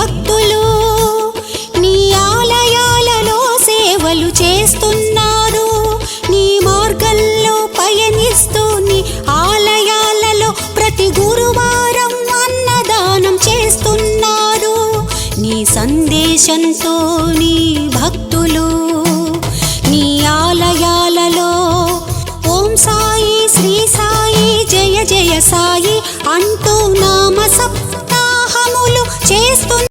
భక్తులు నీ ఆలయాలలో సేవలు చేస్తున్నారు. నీ మార్గంలో పయనిస్తూ నీ ఆలయాలలో ప్రతి గురువారం అన్నదానం చేస్తున్నారు. నీ సందేశంతో నీ భక్తులు నీ ఆలయాలలో ఓం సాయి, శ్రీ సాయి, జయ జయ సాయి అంటూ నామ సప్తాహములు చేస్తున్నారు.